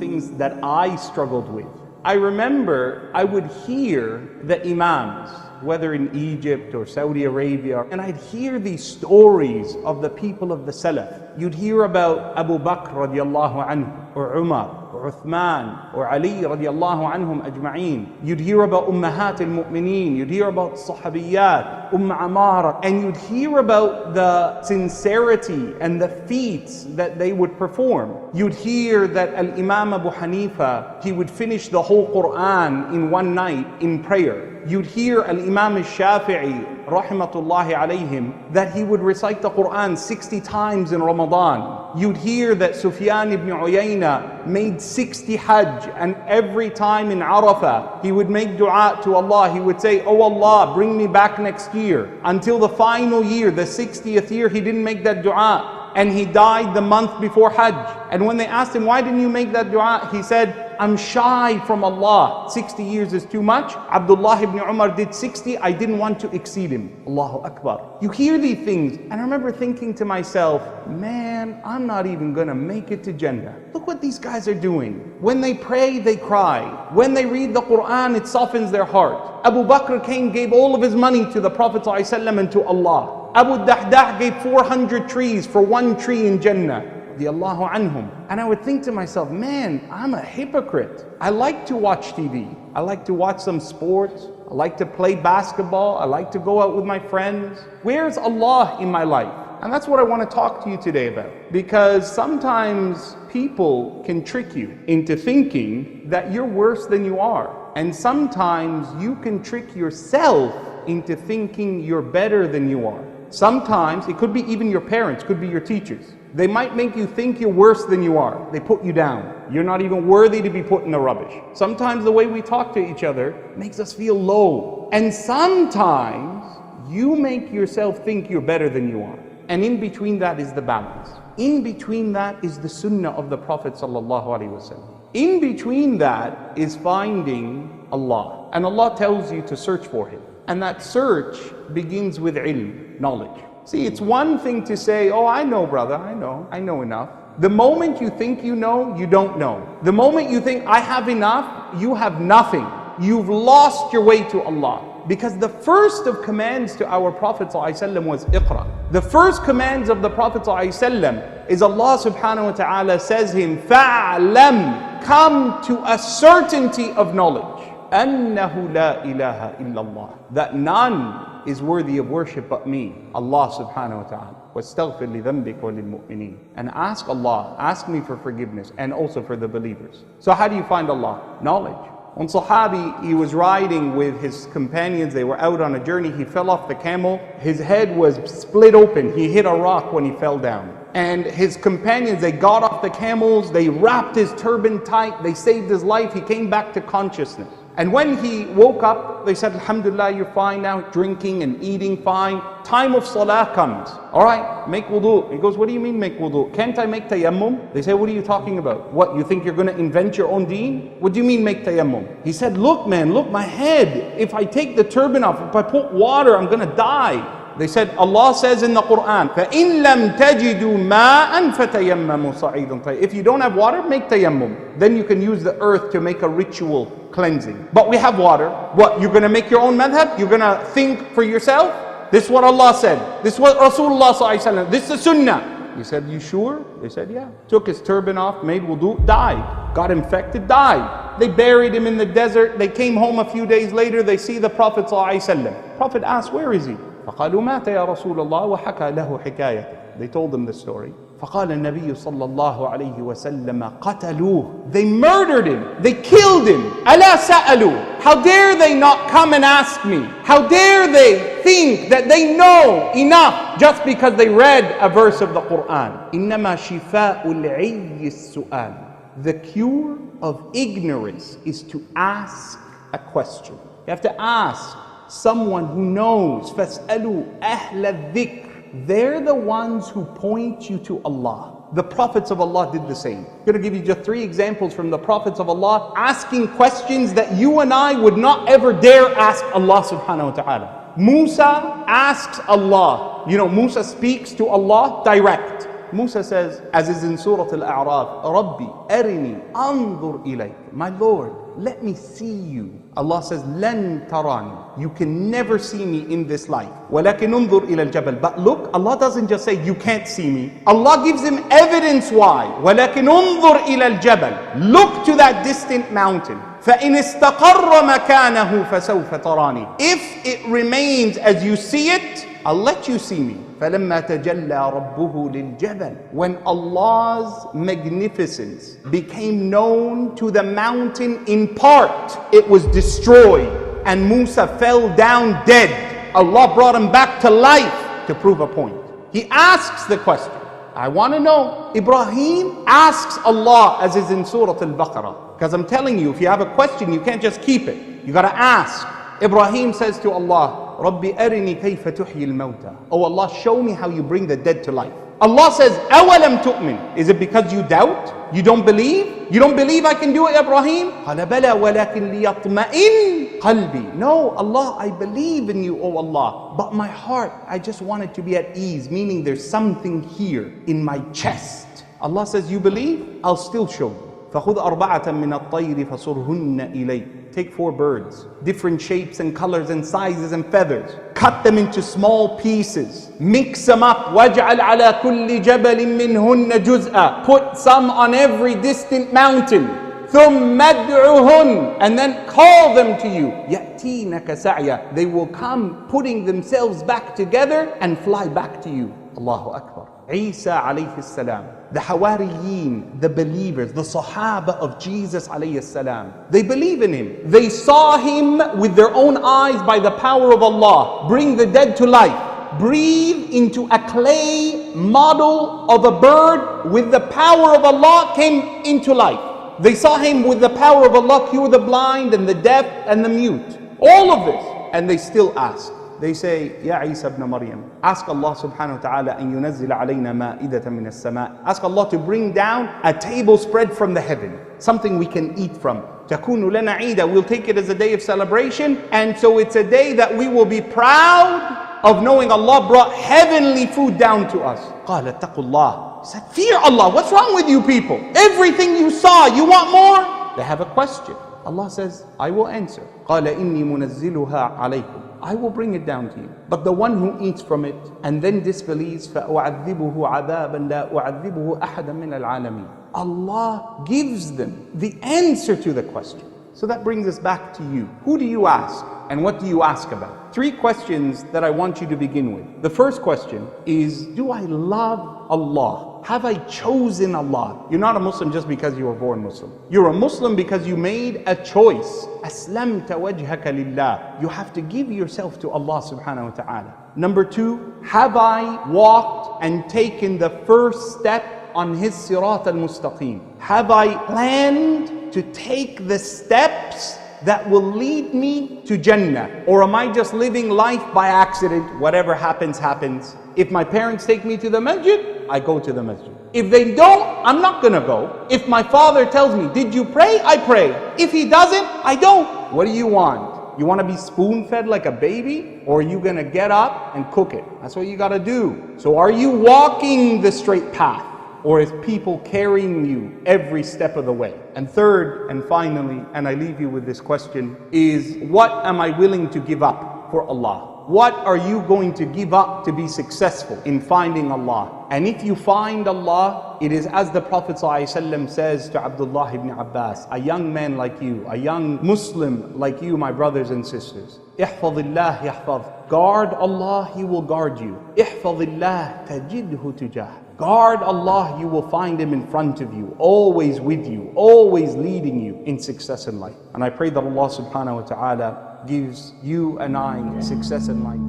things that I struggled with. I remember I would hear the Imams, whether in Egypt or Saudi Arabia, and I'd hear these stories of the people of the Salaf. You'd hear about Abu Bakr radiallahu anhu, or Umar, or Uthman, or Ali radiallahu anhum ajma'een. You'd hear about Ummahat al-Mu'mineen, you'd hear about Sahabiyat, Amara, and you'd hear about the sincerity and the feats that they would perform. You'd hear that Al-Imam Abu Hanifa, he would finish the whole Quran in one night in prayer. You'd hear Al-Imam al-Shafi'i, rahmatullahi alayhim, that he would recite the Quran 60 times in Ramadan. You'd hear that Sufyan ibn Uyayna made 60 Hajj, and every time in Arafah, he would make dua to Allah. He would say, "Oh Allah, bring me back next year." Until the final year, the 60th year, he didn't make that dua. And he died the month before Hajj. And when they asked him, "Why didn't you make that dua?" He said, "I'm shy from Allah. 60 years is too much. Abdullah ibn Umar did 60. I didn't want to exceed him." Allahu Akbar. You hear these things, and I remember thinking to myself, man, I'm not even gonna make it to Jannah. Look what these guys are doing. When they pray, they cry. When they read the Quran, it softens their heart. Abu Bakr gave all of his money to the Prophet ﷺ and to Allah. Abu Dahdah gave 400 trees for one tree in Jannah. Radiallahu anhum. And I would think to myself, man, I'm a hypocrite. I like to watch TV. I like to watch some sports. I like to play basketball. I like to go out with my friends. Where's Allah in my life? And that's what I want to talk to you today about. Because sometimes people can trick you into thinking that you're worse than you are. And sometimes you can trick yourself into thinking you're better than you are. Sometimes it could be even your parents, could be your teachers. They might make you think you're worse than you are. They put you down. You're not even worthy to be put in the rubbish. Sometimes the way we talk to each other makes us feel low. And sometimes you make yourself think you're better than you are. And in between that is the balance. In between that is the sunnah of the Prophet ﷺ. In between that is finding Allah. And Allah tells you to search for Him. And that search begins with ilm, knowledge. See, it's one thing to say, "Oh, I know, brother, I know enough." The moment you think you know, you don't know. The moment you think, "I have enough," you have nothing. You've lost your way to Allah. Because the first of commands to our Prophet ﷺ was Iqra. The first commands of the Prophet ﷺ is Allah subhanahu wa ta'ala says him, "Fa'lam," come to a certainty of knowledge. أَنَّهُ لَا إِلَهَ إِلَّا اللَّهِ, that none is worthy of worship but me, Allah subhanahu wa ta'ala. وَاسْتَغْفِرْ لِذَنْبِكَ وَلِلْمُؤْمِنِينَ. And ask Allah, ask me for forgiveness, and also for the believers. So how do you find Allah? Knowledge. One Sahabi, he was riding with his companions, they were out on a journey, he fell off the camel, his head was split open, he hit a rock when he fell down. And his companions, they got off the camels, they wrapped his turban tight, they saved his life, he came back to consciousness. And when he woke up, they said, "Alhamdulillah, you're fine now, drinking and eating fine." Time of salah comes. "All right, make wudu." He goes, "What do you mean make wudu? Can't I make tayammum?" They say, "What are you talking about? What, you think you're going to invent your own deen? What do you mean make tayammum?" He said, "Look man, look my head. If I take the turban off, if I put water, I'm going to die." They said, Allah says in the Quran, فَإِن لَمْ تَجِدُوا مَاءً فَتَيَمَّمُوا صَعِيدًا طَيِّبًا. If you don't have water, make tayammum. Then you can use the earth to make a ritual cleansing. But we have water. What, you're going to make your own madhab? You're going to think for yourself? This is what Allah said. This is what Rasulullah ﷺ. This is the sunnah. He said, "You sure?" They said, "Yeah." Took his turban off, made wudu, died. Got infected, died. They buried him in the desert. They came home a few days later. They see the Prophet ﷺ. Prophet asked, "Where is he?" فقالوا مات يا رسول الله وحكى له حكاية. They told them the story. فقال النبي صلى الله عليه وسلم قتلوه. They murdered him. They killed him. ألا سألوا. How dare they not come and ask me? How dare they think that they know enough just because they read a verse of the Quran? إنما شفاء العي السؤال. The cure of ignorance is to ask a question. You have to ask someone who knows. فَاسْأَلُوا أَهْلَ الذِّكْرِ. They're the ones who point you to Allah. The prophets of Allah did the same. I'm going to give you just 3 examples from the prophets of Allah asking questions that you and I would not ever dare ask Allah subhanahu wa ta'ala. Musa asks Allah. You know, Musa speaks to Allah direct. Musa says, as is in Surah Al-A'raf, Rabbi, arini, anzur ilayk. My Lord, let me see you. Allah says, lan tarani. You can never see me in this life. Walakin unzur ila al-jabal. But look, Allah doesn't just say, you can't see me. Allah gives him evidence why. Walakin unzur ila al-jabal. Look to that distant mountain. فَإِنِ اسْتَقَرَّ مَكَانَهُ فَسَوْفَ تَرَانِي. If it remains as you see it, I'll let you see me. فَلَمَّا تَجَلَّى رَبُّهُ لِلْجَبَلِ. When Allah's magnificence became known to the mountain in part, it was destroyed and Musa fell down dead. Allah brought him back to life to prove a point. He asks the question. I want to know. Ibrahim asks Allah, as is in Surah Al-Baqarah. Because I'm telling you, if you have a question, you can't just keep it. You got to ask. Ibrahim says to Allah, Rabbi arini kayfa tuhyi al-mawta. Oh Allah, show me how you bring the dead to life. Allah says, awalam tu'min. Is it because you doubt? You don't believe? You don't believe I can do it, Ibrahim? قال بلى ولكن ليطمئن قلبي. No, Allah, I believe in you, oh Allah. But my heart, I just want it to be at ease. Meaning there's something here in my chest. Allah says, you believe? I'll still show you. فَخُذْ أَرْبَعَةً مِّنَ الطَّيْرِ فَصُرْهُنَّ إِلَيْكَ. Take 4 birds, different shapes and colors and sizes and feathers. Cut them into small pieces. Mix them up. وَاجْعَلْ عَلَى كُلِّ جَبَلٍ مِّنْهُنَّ جُزْءًا. Put some on every distant mountain. ثُمَّ ادْعُهُنَّ. And then call them to you. يَأْتِينَكَ سَعْيًا. They will come putting themselves back together and fly back to you. Allahu Akbar. Isa alayhi salam, the Hawariyin, the believers, the Sahaba of Jesus alayhi salam, they believe in him. They saw him with their own eyes by the power of Allah bring the dead to life, breathe into a clay model of a bird with the power of Allah came into life. They saw him with the power of Allah cure the blind and the deaf and the mute. All of this. And they still ask. They say, Ya Isa ibn Maryam, ask Allah subhanahu wa ta'ala an yunazzil alayna ma'idatan min as-sama'. Ask Allah to bring down a table spread from the heaven, something we can eat from. Takunu lana 'ida. We'll take it as a day of celebration, and so it's a day that we will be proud of knowing Allah brought heavenly food down to us. Qala taqullah. Said, fear Allah. What's wrong with you people? Everything you saw, you want more? They have a question. Allah says, I will answer. Qala inni munazziluha alaykum. I will bring it down to you. But the one who eats from it and then disbelieves, فَأُعَذِّبُهُ عَذَابًا لَا أُعَذِّبُهُ أَحَدًا مِنَ الْعَالَمِينَ. Allah gives them the answer to the question. So that brings us back to you. Who do you ask? And what do you ask about? 3 questions that I want you to begin with. The first question is, do I love Allah? Have I chosen Allah? You're not a Muslim just because you were born Muslim. You're a Muslim because you made a choice. أَسْلَمْتَ وَجْهَكَ لِلَّهِ. You have to give yourself to Allah subhanahu wa ta'ala. Number 2, have I walked and taken the first step on His sirat al-mustaqim? Have I planned to take the steps that will lead me to Jannah? Or am I just living life by accident? Whatever happens, happens. If my parents take me to the masjid, I go to the masjid. If they don't, I'm not gonna go. If my father tells me, did you pray? I pray. If he doesn't, I don't. What do you want? You want to be spoon-fed like a baby? Or are you gonna get up and cook it? That's what you gotta do. So are you walking the straight path? Or is people carrying you every step of the way? And third and finally, and I leave you with this question, is what am I willing to give up for Allah? What are you going to give up to be successful in finding Allah? And if you find Allah, it is as the Prophet ﷺ says to Abdullah ibn Abbas, a young man like you, a young Muslim like you, my brothers and sisters. احفظ الله يحفظ. Guard Allah, He will guard you. احفظ الله تجده تجاه. Guard Allah, you will find Him in front of you, always with you, always leading you in success in life. And I pray that Allah subhanahu wa ta'ala gives you and I success in life.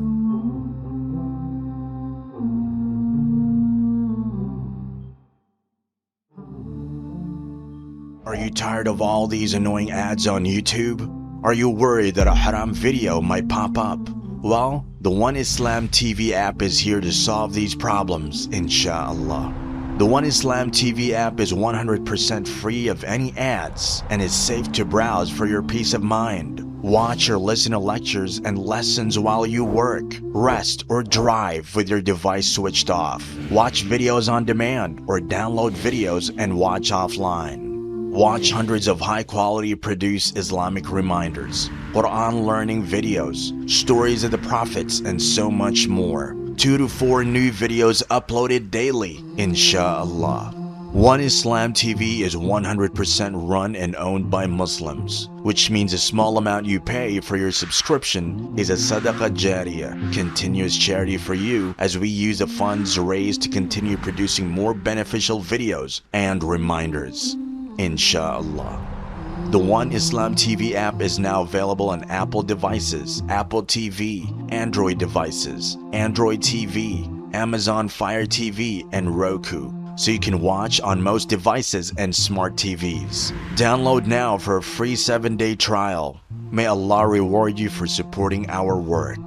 Are you tired of all these annoying ads on YouTube? Are you worried that a haram video might pop up? Well, the One Islam TV app is here to solve these problems, inshallah. The One Islam TV app is 100% free of any ads and is safe to browse for your peace of mind. Watch or listen to lectures and lessons while you work, rest, or drive with your device switched off. Watch videos on demand or download videos and watch offline. Watch hundreds of high-quality produced Islamic reminders, Quran learning videos, stories of the prophets, and so much more. 2 to 4 new videos uploaded daily, inshallah. One Islam TV is 100% run and owned by Muslims, which means a small amount you pay for your subscription is a SADAQAH JARIYAH, continuous charity for you, as we use the funds raised to continue producing more beneficial videos and reminders, inshallah. The One Islam TV app is now available on Apple devices, Apple TV, Android devices, Android TV, Amazon Fire TV, and Roku, so you can watch on most devices and smart TVs. Download now for a free 7-day trial. May Allah reward you for supporting our work.